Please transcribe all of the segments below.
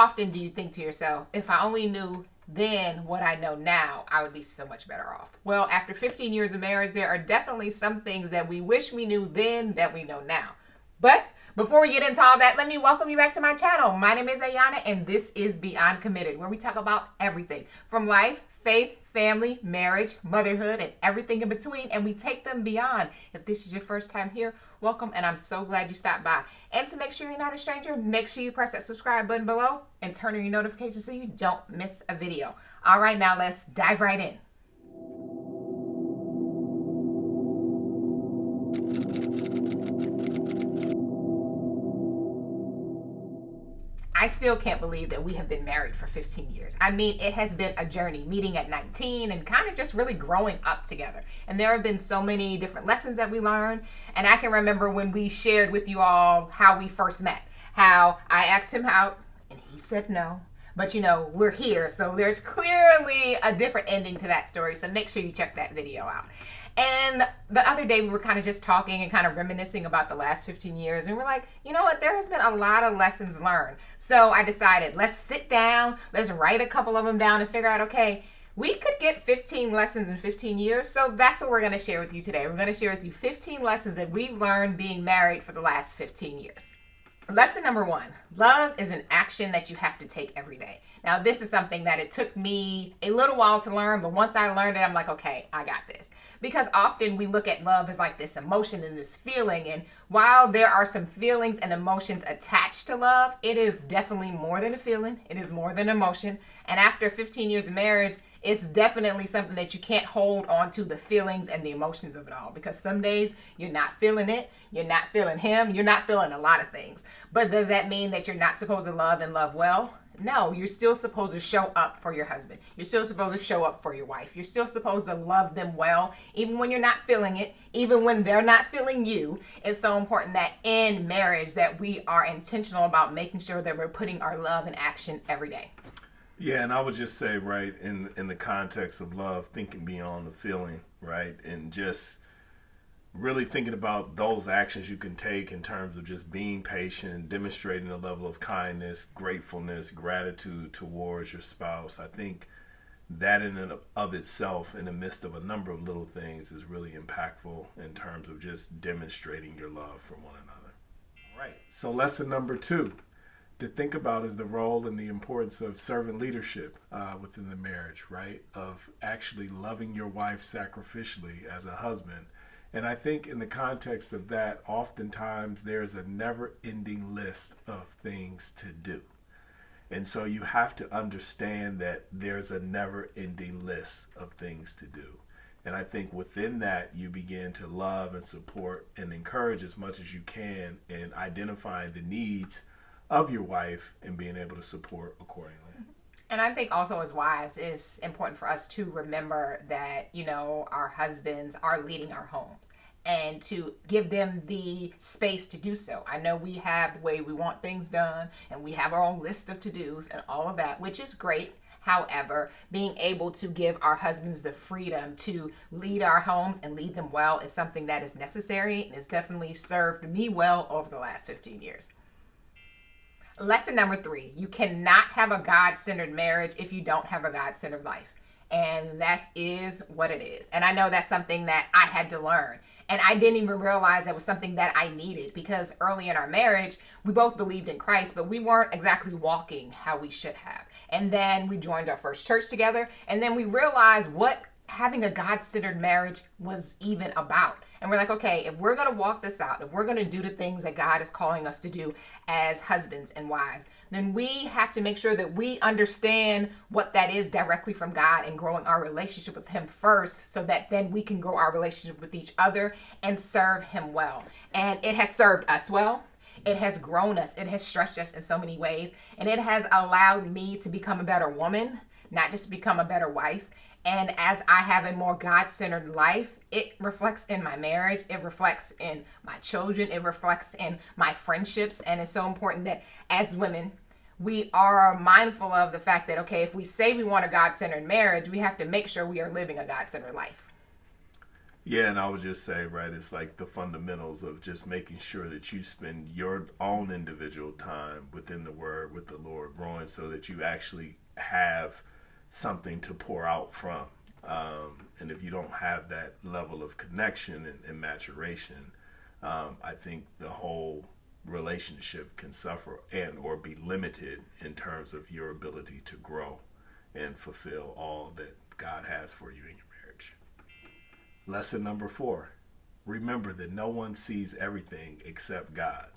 often do you think to yourself, if I only knew then what I know now, I would be so much better off? Well, after 15 years of marriage, there are definitely some things that we wish we knew then that we know now. But before we get into all that, let me welcome you back to my channel. My name is Ayanna, and this is Beyond Committed, where we talk about everything from life, faith, family, marriage, motherhood, and everything in between, and we take them beyond. If this is your first time here, welcome, and I'm so glad you stopped by. And to make sure you're not a stranger, make sure you press that subscribe button below and turn on your notifications so you don't miss a video. All right, now let's dive right in. I still can't believe that we have been married for 15 years. I mean, it has been a journey, meeting at 19 and kind of just really growing up together. And there have been so many different lessons that we learned. And I can remember when we shared with you all how we first met, how I asked him out and he said no. But you know, we're here, so there's clearly a different ending to that story. So make sure you check that video out. And the other day we were kind of just talking and kind of reminiscing about the last 15 years. And we're like, you know what? There has been a lot of lessons learned. So I decided, let's sit down, let's write a couple of them down and figure out, okay, we could get 15 lessons in 15 years. So that's what we're going to share with you today. We're going to share with you 15 lessons that we've learned being married for the last 15 years. Lesson number 1, love is an action that you have to take every day. Now, this is something that it took me a little while to learn, but once I learned it, I'm like, okay, I got this. Because often we look at love as like this emotion and this feeling. And while there are some feelings and emotions attached to love, it is definitely more than a feeling. It is more than emotion. And after 15 years of marriage, it's definitely something that you can't hold on to the feelings and the emotions of it all, because some days you're not feeling it, you're not feeling him, you're not feeling a lot of things. But does that mean that you're not supposed to love and love well? No, you're still supposed to show up for your husband. You're still supposed to show up for your wife. You're still supposed to love them well, even when you're not feeling it, even when they're not feeling you. It's so important that in marriage that we are intentional about making sure that we're putting our love in action every day. Yeah, and I would just say, right, in the context of love, thinking beyond the feeling, right, and just really thinking about those actions you can take in terms of just being patient and demonstrating a level of kindness, gratefulness, gratitude towards your spouse. I think that in and of itself, in the midst of a number of little things, is really impactful in terms of just demonstrating your love for one another. All right, so lesson number 2 to think about is the role and the importance of servant leadership within the marriage, right? Of actually loving your wife sacrificially as a husband. And I think in the context of that, oftentimes there's a never-ending list of things to do. And so you have to understand that there's a never-ending list of things to do. And I think within that, you begin to love and support and encourage as much as you can in identifying the needs of your wife and being able to support accordingly. And I think also as wives, it's important for us to remember that, you know, our husbands are leading our homes and to give them the space to do so. I know we have the way we want things done and we have our own list of to-dos and all of that, which is great. However, being able to give our husbands the freedom to lead our homes and lead them well is something that is necessary and has definitely served me well over the last 15 years. Lesson number 3, you cannot have a God-centered marriage if you don't have a God-centered life. And that is what it is. And I know that's something that I had to learn. And I didn't even realize that was something that I needed, because early in our marriage, we both believed in Christ, but we weren't exactly walking how we should have. And then we joined our first church together, and then we realized what having a God-centered marriage was even about. And we're like, okay, if we're going to walk this out, if we're going to do the things that God is calling us to do as husbands and wives, then we have to make sure that we understand what that is directly from God and growing our relationship with Him first, so that then we can grow our relationship with each other and serve Him well. And it has served us well. It has grown us. It has stretched us in so many ways. And it has allowed me to become a better woman, not just to become a better wife. And as I have a more God-centered life, it reflects in my marriage, it reflects in my children, it reflects in my friendships. And it's so important that as women, we are mindful of the fact that, okay, if we say we want a God-centered marriage, we have to make sure we are living a God-centered life. Yeah, and I would just say, right, it's like the fundamentals of just making sure that you spend your own individual time within the Word, with the Lord, growing so that you actually have something to pour out from. And if you don't have that level of connection and maturation, I think the whole relationship can suffer and or be limited in terms of your ability to grow and fulfill all that God has for you in your marriage. Lesson number 4. Remember that no one sees everything except God.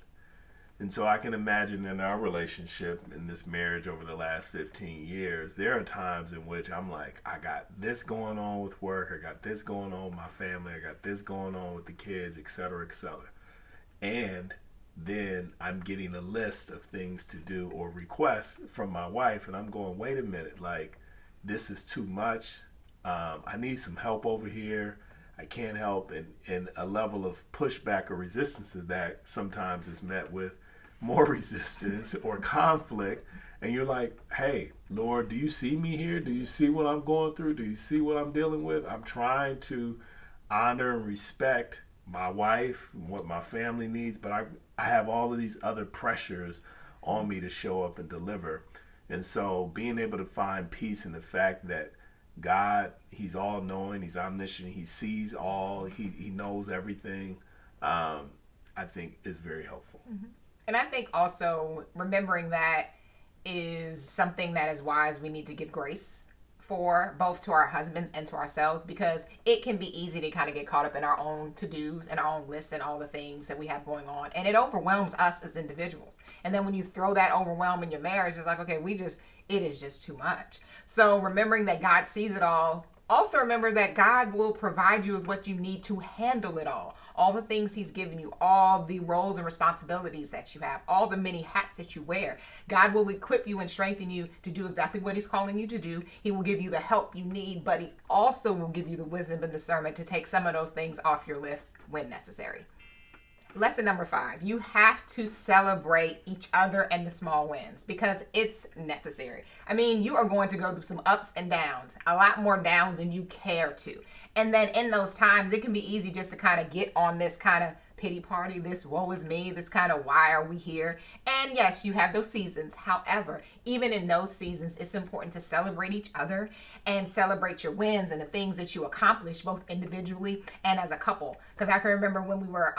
And so I can imagine in our relationship, in this marriage over the last 15 years, there are times in which I'm like, I got this going on with work, I got this going on with my family, I got this going on with the kids, etc., etc. And then I'm getting a list of things to do or requests from my wife, and I'm going, wait a minute, like, this is too much. I need some help over here. I can't help, and a level of pushback or resistance to that sometimes is met with more resistance or conflict. And you're like, hey, Lord, do you see me here? Do you see what I'm going through? Do you see what I'm dealing with? I'm trying to honor and respect my wife, what my family needs, but I have all of these other pressures on me to show up and deliver. And so being able to find peace in the fact that God, He's all knowing, He's omniscient, He sees all, He knows everything, I think is very helpful. Mm-hmm. And I think also remembering that is something that as wives we need to give grace for, both to our husbands and to ourselves, because it can be easy to kind of get caught up in our own to-dos and our own lists and all the things that we have going on, and it overwhelms us as individuals. And then when you throw that overwhelm in your marriage, it's like, okay, it is just too much. So remembering that God sees it all. Also remember that God will provide you with what you need to handle it all the things He's given you, all the roles and responsibilities that you have, all the many hats that you wear. God will equip you and strengthen you to do exactly what He's calling you to do. He will give you the help you need, but He also will give you the wisdom and discernment to take some of those things off your list when necessary. Lesson number 5, you have to celebrate each other and the small wins because it's necessary. I mean, you are going to go through some ups and downs, a lot more downs than you care to. And then in those times, it can be easy just to kind of get on this kind of pity party, this woe is me, this kind of why are we here? And yes, you have those seasons. However, even in those seasons, it's important to celebrate each other and celebrate your wins and the things that you accomplish both individually and as a couple. Because I can remember when we were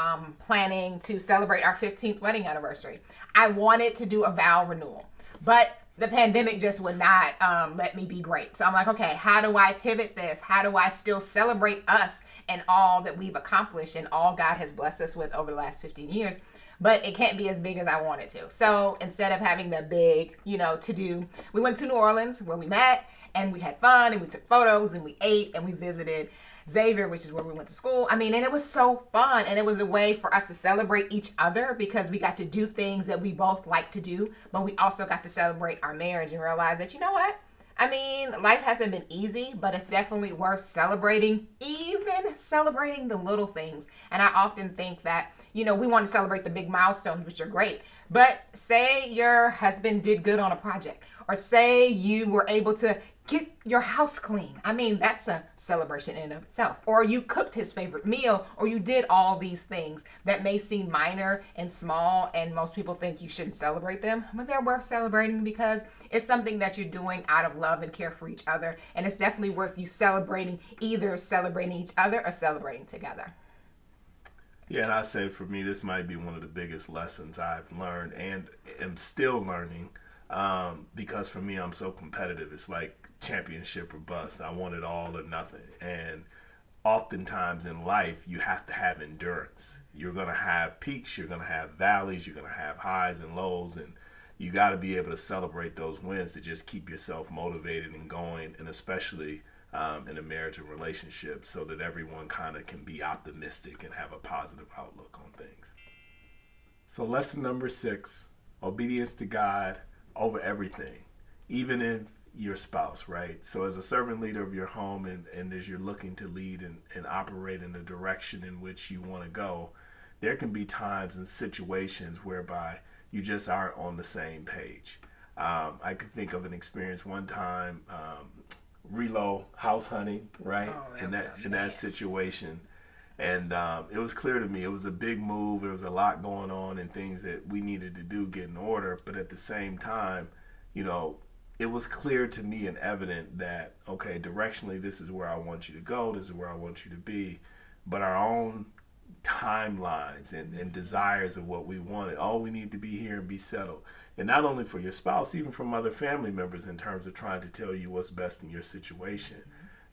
planning to celebrate our 15th wedding anniversary, I wanted to do a vow renewal, but the pandemic just would not let me be great. So I'm like, okay, how do I pivot this? How do I still celebrate us and all that we've accomplished and all God has blessed us with over the last 15 years? But it can't be as big as I want it to. So instead of having the big, to do, we went to New Orleans where we met and we had fun and we took photos and we ate and we visited Xavier, which is where we went to school. I mean, and it was so fun. And it was a way for us to celebrate each other because we got to do things that we both like to do, but we also got to celebrate our marriage and realize that, you know what? I mean, life hasn't been easy, but it's definitely worth celebrating, even celebrating the little things. And I often think that, we want to celebrate the big milestones, which are great. But say your husband did good on a project, or say you were able to get your house clean. I mean, that's a celebration in and of itself. Or you cooked his favorite meal, or you did all these things that may seem minor and small, and most people think you shouldn't celebrate them, but they're worth celebrating because it's something that you're doing out of love and care for each other, and it's definitely worth you celebrating, either celebrating each other or celebrating together. Yeah, and I say for me, this might be one of the biggest lessons I've learned and am still learning because for me, I'm so competitive. It's like championship or bust. I want it all or nothing. And oftentimes in life, you have to have endurance. You're going to have peaks, you're going to have valleys, you're going to have highs and lows, and you got to be able to celebrate those wins to just keep yourself motivated and going, and especially in a marriage and relationship so that everyone kind of can be optimistic and have a positive outlook on things. So lesson number 6, obedience to God over everything, even in your spouse, right? So as a servant leader of your home and as you're looking to lead and operate in the direction in which you want to go, there can be times and situations whereby you just aren't on the same page. I could think of an experience one time, relo house hunting, right? Oh, In that situation, And it was clear to me it was a big move. There was a lot going on and things that we needed to do, get in order. But at the same time, you know, it was clear to me and evident that, okay, directionally, this is where I want you to go. This is where I want you to be. But our own timelines and desires of what we wanted, oh, we need to be here and be settled. And not only for your spouse, even from other family members in terms of trying to tell you what's best in your situation.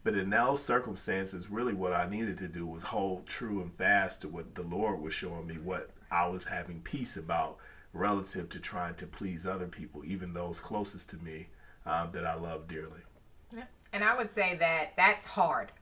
But in those circumstances, really what I needed to do was hold true and fast to what the Lord was showing me, what I was having peace about relative to trying to please other people, even those closest to me that I love dearly. Yeah. And I would say that that's hard.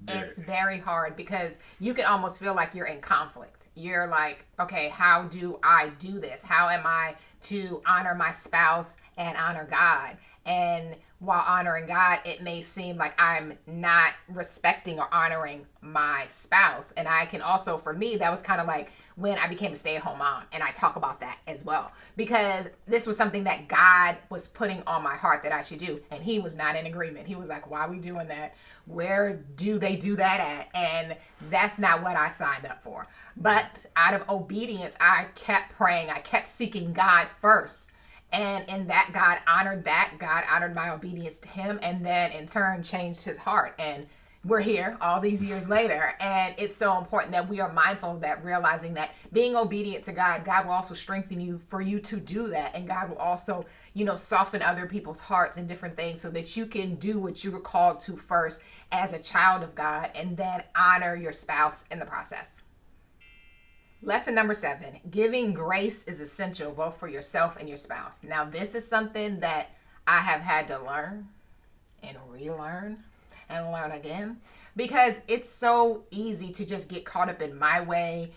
It's very hard because you can almost feel like you're in conflict. You're like, okay, how do I do this? How am I to honor my spouse and honor God? And while honoring God, it may seem like I'm not respecting or honoring my spouse. And I can also, for me, that was kind of like when I became a stay-at-home mom. And I talk about that as well. Because this was something that God was putting on my heart that I should do. And he was not in agreement. He was like, why are we doing that? Where do they do that at? And that's not what I signed up for. But out of obedience, I kept praying. I kept seeking God first. And in that, God honored that. God honored my obedience to him, and then in turn changed his heart. And we're here all these years later. And it's so important that we are mindful of that, realizing that being obedient to God, God will also strengthen you for you to do that. And God will also, soften other people's hearts and different things so that you can do what you were called to first as a child of God, and then honor your spouse in the process. Lesson number 7, giving grace is essential both for yourself and your spouse. Now, this is something that I have had to learn and relearn and learn again, because it's so easy to just get caught up in my way,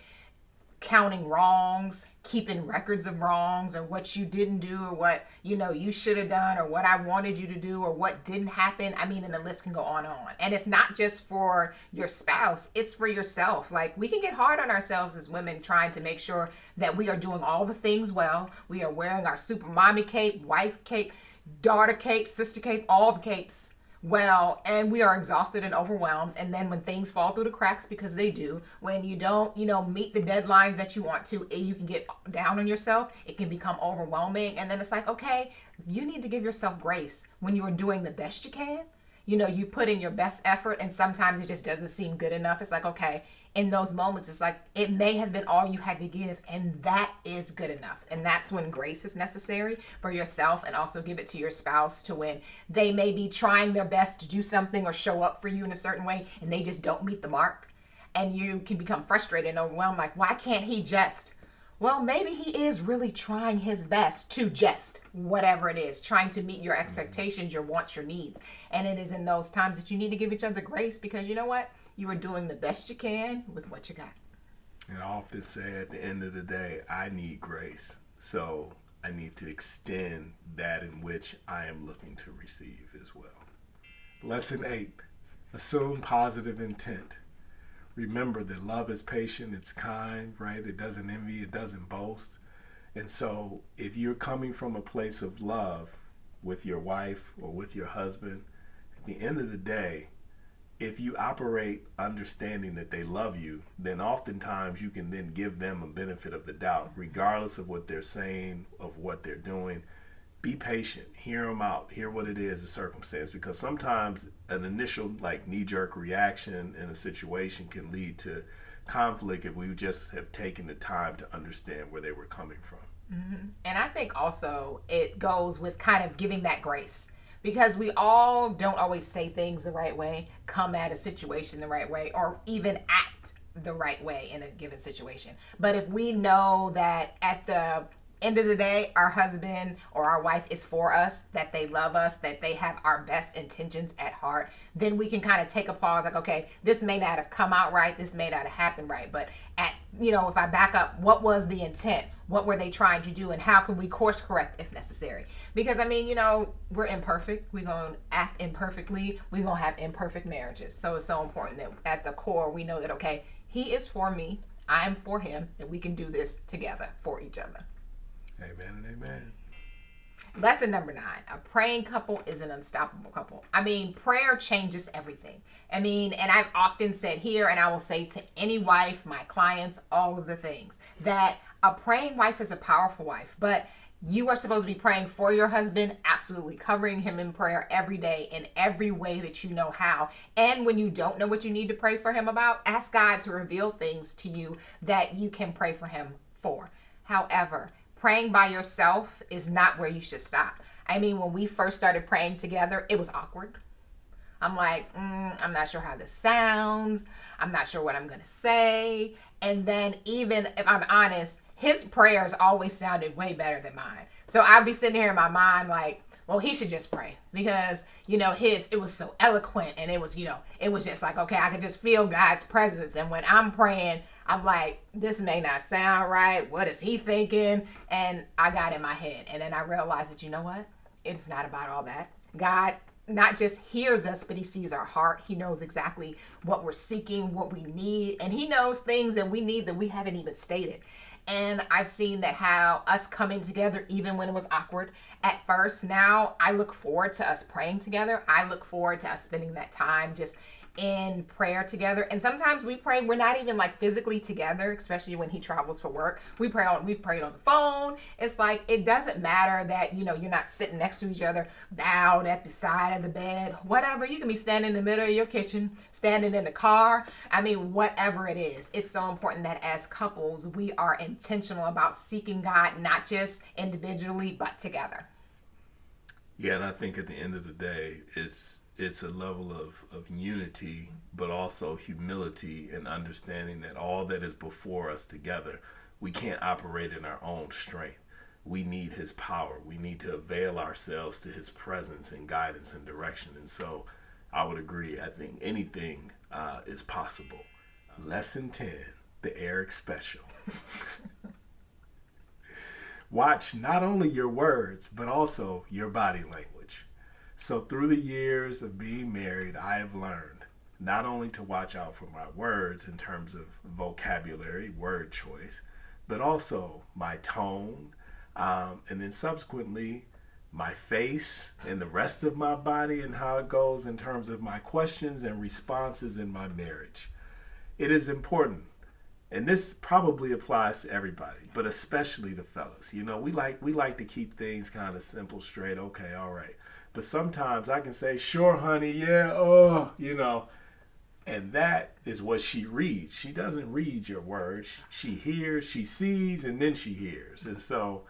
counting wrongs, keeping records of wrongs, or what you didn't do, or what you should have done, or what I wanted you to do, or what didn't happen. I mean, and the list can go on and on. And it's not just for your spouse, it's for yourself. Like, we can get hard on ourselves as women, trying to make sure that we are doing all the things well. We are wearing our super mommy cape, wife cape, daughter cape, sister cape, all the capes well, and we are exhausted and overwhelmed. And then when things fall through the cracks, because they do, when you don't meet the deadlines that you want to, you can get down on yourself. It can become overwhelming, and then it's like, okay, you need to give yourself grace. When you are doing the best you can, you put in your best effort, and sometimes it just doesn't seem good enough. It's like, okay, in those moments, it's like it may have been all you had to give, and that is good enough. And that's when grace is necessary for yourself, and also give it to your spouse, to when they may be trying their best to do something or show up for you in a certain way, and they just don't meet the mark, and you can become frustrated and overwhelmed, like, why can't he just? Well, maybe he is really trying his best to just whatever it is, trying to meet your expectations, your wants, your needs. And it is in those times that you need to give each other grace, because you know what? You are doing the best you can with what you got. And I often say at the end of the day, I need grace. So I need to extend that in which I am looking to receive as well. Lesson 8, assume positive intent. Remember that love is patient, it's kind, right? It doesn't envy, it doesn't boast. And so if you're coming from a place of love with your wife or with your husband, at the end of the day, if you operate understanding that they love you, then oftentimes you can then give them a benefit of the doubt, regardless of what they're saying, of what they're doing. Be patient, hear them out, hear what it is, the circumstance, because sometimes an initial knee-jerk reaction in a situation can lead to conflict if we just have taken the time to understand where they were coming from. Mm-hmm. And I think also it goes with kind of giving that grace, because we all don't always say things the right way, come at a situation the right way, or even act the right way in a given situation. But if we know that at the end of the day, our husband or our wife is for us, that they love us, that they have our best intentions at heart, then we can kind of take a pause, like, okay, this may not have come out right, this may not have happened right, but if I back up, what was the intent? What were they trying to do, and how can we course correct if necessary? Because we're imperfect. We're going to act imperfectly. We're going to have imperfect marriages. So it's so important that at the core, we know that, okay, he is for me, I am for him, and we can do this together for each other. Amen and amen. Lesson number 9, a praying couple is an unstoppable couple. I mean, prayer changes everything. I mean, and I've often said here, and I will say to any wife, my clients, all of the things, that a praying wife is a powerful wife, but you are supposed to be praying for your husband, absolutely covering him in prayer every day in every way that you know how. And when you don't know what you need to pray for him about, ask God to reveal things to you that you can pray for him for. However, praying by yourself is not where you should stop. I mean, when we first started praying together, it was awkward. I'm like, I'm not sure how this sounds. I'm not sure what I'm going to say. And then even if I'm honest, his prayers always sounded way better than mine. So I'd be sitting here in my mind like, well, he should just pray because, it was so eloquent and it was just like, okay, I could just feel God's presence. And when I'm praying, I'm like, this may not sound right. What is he thinking? And I got in my head. And then I realized that, you know what? It's not about all that. God not just hears us, but he sees our heart. He knows exactly what we're seeking, what we need. And he knows things that we need that we haven't even stated. And I've seen that how us coming together, even when it was awkward at first, now I look forward to us praying together. I look forward to us spending that time just in prayer together. And sometimes we pray, we're not even like physically together, especially when he travels for work. We've prayed on the phone. It's like, it doesn't matter that, you're not sitting next to each other, bowed at the side of the bed, whatever. You can be standing in the middle of your kitchen, standing in the car. I mean, whatever it is, it's so important that as couples, we are intentional about seeking God, not just individually, but together. Yeah, and I think at the end of the day, it's a level of unity, but also humility and understanding that all that is before us together, we can't operate in our own strength. We need his power. We need to avail ourselves to his presence and guidance and direction. And so I would agree. I think anything is possible. Lesson 10, the Eric Special. Watch not only your words, but also your body language. So through the years of being married, I have learned not only to watch out for my words in terms of vocabulary, word choice, but also my tone, and then subsequently my face and the rest of my body and how it goes in terms of my questions and responses in my marriage. It is important. And this probably applies to everybody, but especially the fellas. We like to keep things kind of simple, straight, okay, all right. But sometimes I can say, sure, honey, yeah, and that is what she reads. She doesn't read your words. She hears, she sees, and then she hears. And so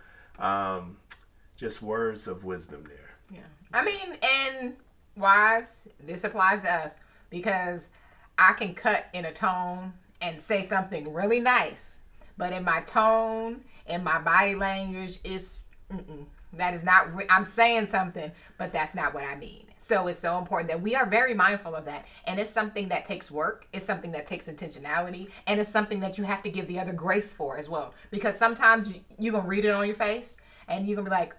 just words of wisdom there. Yeah. I mean, and wives, this applies to us because I can cut in a tone and say something really nice, but in my tone, in my body language, that is not, I'm saying something, but that's not what I mean. So it's so important that we are very mindful of that. And it's something that takes work. It's something that takes intentionality. And it's something that you have to give the other grace for as well. Because sometimes you're going to read it on your face and you're going to be like,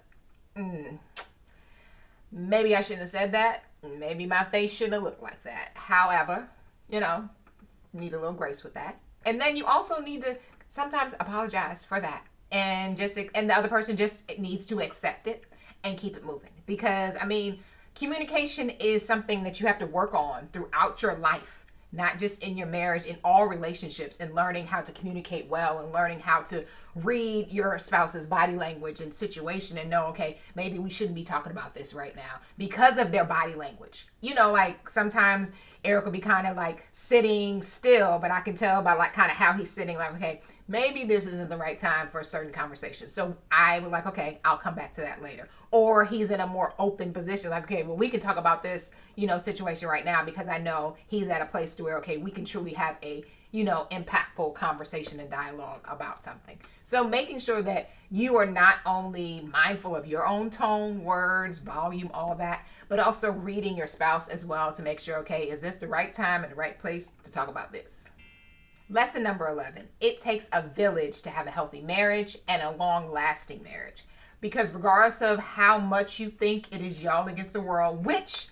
maybe I shouldn't have said that. Maybe my face shouldn't have looked like that. However, need a little grace with that. And then you also need to sometimes apologize for that. And the other person just needs to accept it and keep it moving. Because, communication is something that you have to work on throughout your life, not just in your marriage, in all relationships, and learning how to communicate well and learning how to read your spouse's body language and situation and know, okay, maybe we shouldn't be talking about this right now because of their body language. Like sometimes Eric will be kind of like sitting still, but I can tell by like kind of how he's sitting, like, okay, maybe this isn't the right time for a certain conversation. So I would like, okay, I'll come back to that later. Or he's in a more open position, like, okay, well, we can talk about this, situation right now because I know he's at a place to where, okay, we can truly have a, impactful conversation and dialogue about something. So making sure that you are not only mindful of your own tone, words, volume, all that, but also reading your spouse as well to make sure, okay, is this the right time and the right place to talk about this? Lesson number 11, it takes a village to have a healthy marriage and a long-lasting marriage. Because regardless of how much you think it is y'all against the world, which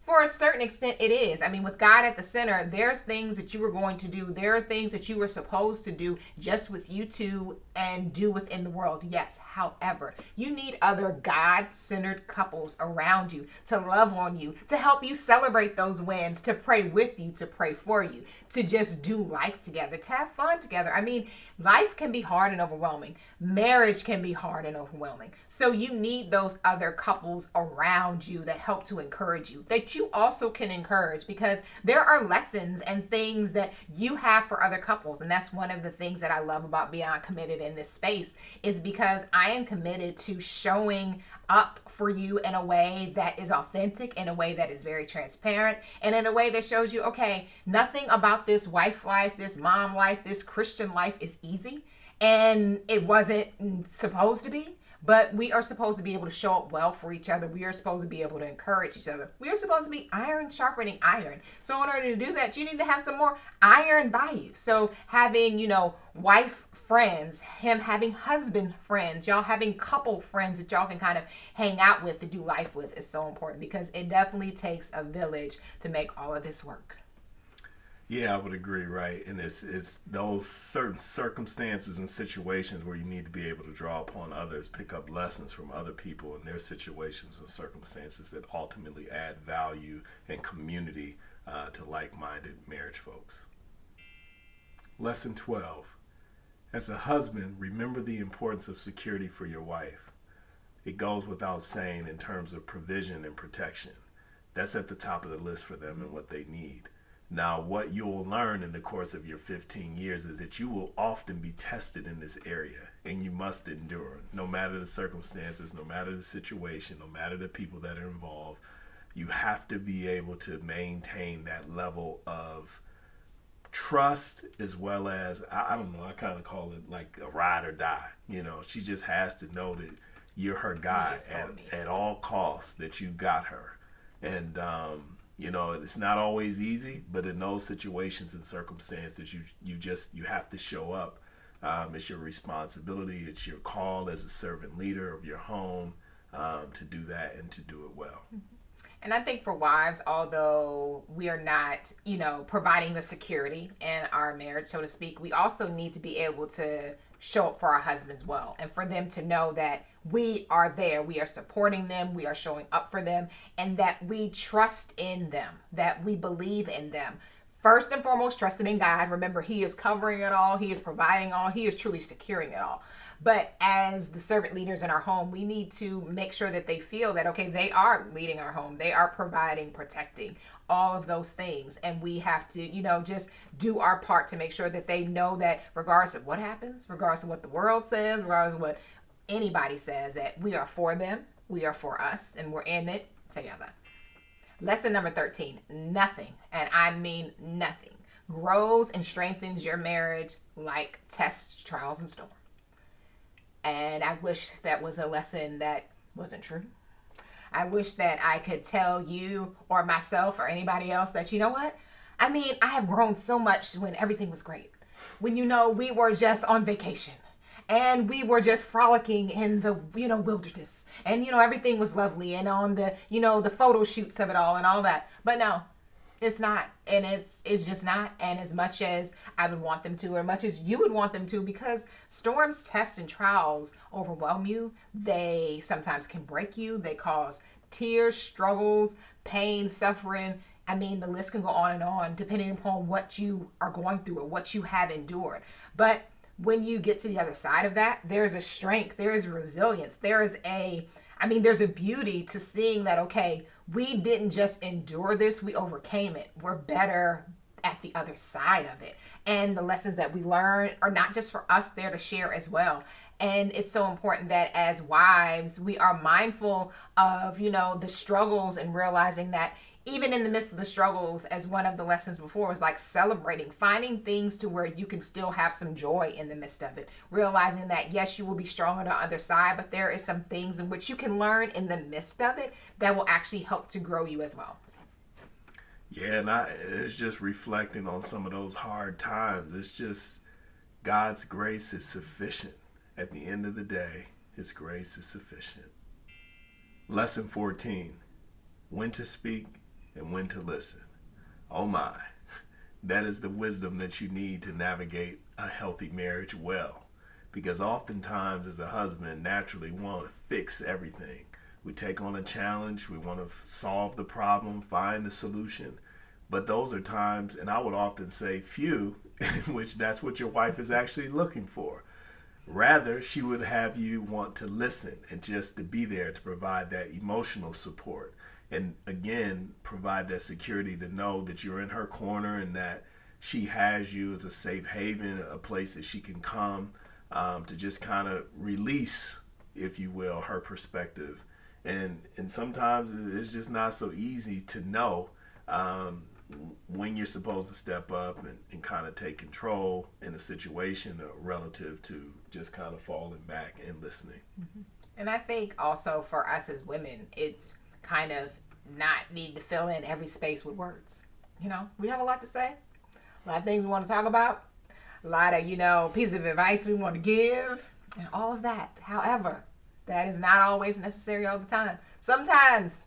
For a certain extent, it is. I mean, with God at the center, there's things that you were going to do. There are things that you were supposed to do just with you two and do within the world. Yes. However, you need other God-centered couples around you to love on you, to help you celebrate those wins, to pray with you, to pray for you, to just do life together, to have fun together. I mean, life can be hard and overwhelming. Marriage can be hard and overwhelming. So you need those other couples around you that help to encourage you, that you also can encourage, because there are lessons and things that you have for other couples. And that's one of the things that I love about Beyond Committed in this space, is because I am committed to showing up for you in a way that is authentic, in a way that is very transparent, and in a way that shows you, okay, nothing about this wife life, this mom life, this Christian life is easy. And it wasn't supposed to be, but we are supposed to be able to show up well for each other. We are supposed to be able to encourage each other. We are supposed to be iron sharpening iron. So in order to do that, you need to have some more iron by you. So having, wife friends, him having husband friends, y'all having couple friends that y'all can kind of hang out with, to do life with, is so important, because it definitely takes a village to make all of this work. Yeah, I would agree, right? And it's those certain circumstances and situations where you need to be able to draw upon others, pick up lessons from other people and their situations and circumstances that ultimately add value and community to like-minded marriage folks. Lesson 12. As a husband, remember the importance of security for your wife. It goes without saying in terms of provision and protection. That's at the top of the list for them and what they need. Now, what you'll learn in the course of your 15 years is that you will often be tested in this area, and you must endure. No matter the circumstances, no matter the situation, no matter the people that are involved, you have to be able to maintain that level of trust, as well as, I don't know, I kind of call it like a ride or die. She just has to know that you're her guy at all costs, that you got her. And, it's not always easy, but in those situations and circumstances, you have to show up. It's your responsibility. It's your call as a servant leader of your home to do that and to do it well. And I think for wives, although we are not, providing the security in our marriage, so to speak, we also need to be able to show up for our husbands well, and for them to know that we are there, we are supporting them, we are showing up for them, and that we trust in them, that we believe in them. First and foremost, trusting in God. Remember, He is covering it all, He is providing all, He is truly securing it all. But as the servant leaders in our home, we need to make sure that they feel that, okay, they are leading our home, they are providing, protecting, all of those things. And we have to, just do our part to make sure that they know that regardless of what happens, regardless of what the world says, regardless of what anybody says, that we are for them, we are for us, and we're in it together. Lesson number 13, nothing, and I mean nothing, grows and strengthens your marriage like tests, trials, and storms. And I wish that was a lesson that wasn't true. I wish that I could tell you or myself or anybody else that, you know what? I mean, I have grown so much when everything was great. When, we were just on vacation and we were just frolicking in the, wilderness, and, everything was lovely, and on the, the photo shoots of it all and all that. But no, it's not. And it's just not. And as much as I would want them to, or much as you would want them to, because storms, tests, and trials overwhelm you. They sometimes can break you. They cause tears, struggles, pain, suffering. I mean, the list can go on and on, depending upon what you are going through or what you have endured. But when you get to the other side of that, there's a strength, there is resilience, there's a beauty to seeing that, okay, we didn't just endure this, we overcame it. We're better at the other side of it. And the lessons that we learn are not just for us, they're to share as well. And it's so important that as wives, we are mindful of, the struggles, and realizing that even in the midst of the struggles, as one of the lessons before was like celebrating, finding things to where you can still have some joy in the midst of it. Realizing that, yes, you will be strong on the other side, but there is some things in which you can learn in the midst of it that will actually help to grow you as well. Yeah, and it's just reflecting on some of those hard times. It's just God's grace is sufficient. At the end of the day, His grace is sufficient. Lesson 14, when to speak and when to listen. Oh my, that is the wisdom that you need to navigate a healthy marriage well. Because oftentimes as a husband, naturally we want to fix everything. We take on a challenge, we want to solve the problem, find the solution. But those are times, and I would often say few, in which that's what your wife is actually looking for. Rather, she would have you want to listen and just to be there to provide that emotional support. And again, provide that security to know that you're in her corner and that she has you as a safe haven, a place that she can come to just kind of release, if you will, her perspective. And sometimes it's just not so easy to know when you're supposed to step up and kind of take control in a situation relative to just kind of falling back and listening. Mm-hmm. And I think also for us as women, it's kind of not need to fill in every space with words. You know, we have a lot to say, a lot of things we want to talk about, a lot of, pieces of advice we want to give, and all of that. However, that is not always necessary all the time. Sometimes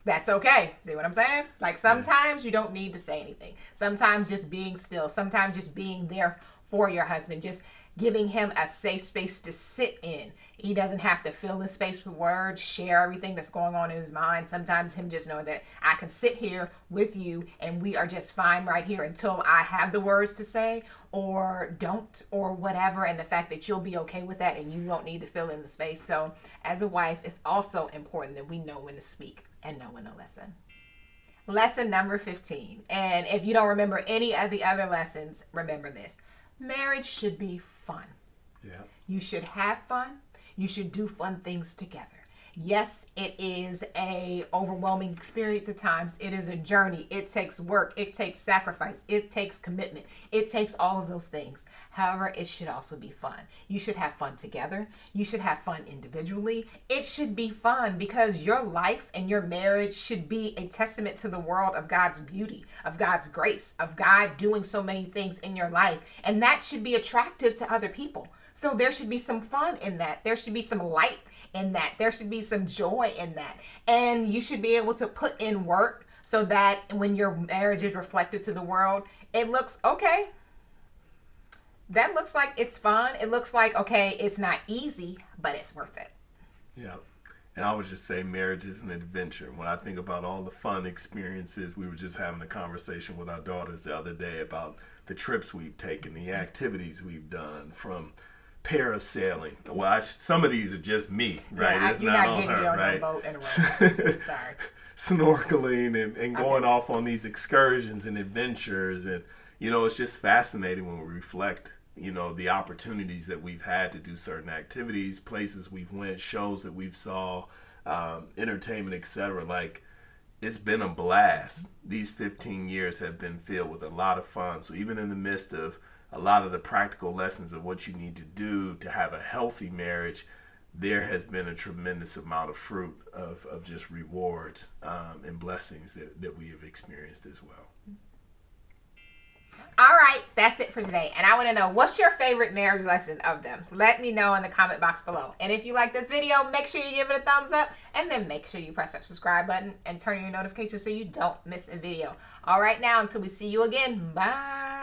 that's okay. See what I'm saying? Like sometimes you don't need to say anything. Sometimes just being still. Sometimes just being there for your husband. Just giving him a safe space to sit in. He doesn't have to fill the space with words, share everything that's going on in his mind. Sometimes him just knowing that I can sit here with you and we are just fine right here until I have the words to say or don't or whatever. And the fact that you'll be okay with that and you won't need to fill in the space. So as a wife, it's also important that we know when to speak and know when to listen. Lesson number 15. And if you don't remember any of the other lessons, remember this. Marriage should be fun. Yeah. You should have fun. You should do fun things together. Yes, it is a overwhelming experience at times. It is a journey. It takes work. It takes sacrifice. It takes commitment. It takes all of those things. However, it should also be fun. You should have fun together. You should have fun individually. It should be fun because your life and your marriage should be a testament to the world of God's beauty, of God's grace, of God doing so many things in your life. And that should be attractive to other people. So there should be some fun in that. There should be some light in that. There should be some joy in that. And you should be able to put in work so that when your marriage is reflected to the world, it looks okay. That looks like it's fun. It looks like, okay, it's not easy, but it's worth it. Yeah. And I would just say marriage is an adventure. When I think about all the fun experiences, we were just having a conversation with our daughters the other day about the trips we've taken, the activities we've done, from parasailing. Well, some of these are just me, right? Yeah, it's not on her, right? No boat in a row. Sorry. Snorkeling and going off on these excursions and adventures. And, it's just fascinating when we reflect, the opportunities that we've had to do certain activities, places we've went, shows that we've saw, entertainment, etc. Like, it's been a blast. These 15 years have been filled with a lot of fun. So even in the midst of a lot of the practical lessons of what you need to do to have a healthy marriage, there has been a tremendous amount of fruit of just rewards and blessings that we have experienced as well. All right, that's it for today. And I want to know, what's your favorite marriage lesson of them? Let me know in the comment box below. And if you like this video, make sure you give it a thumbs up. And then make sure you press that subscribe button and turn on your notifications so you don't miss a video. All right, now, until we see you again, bye.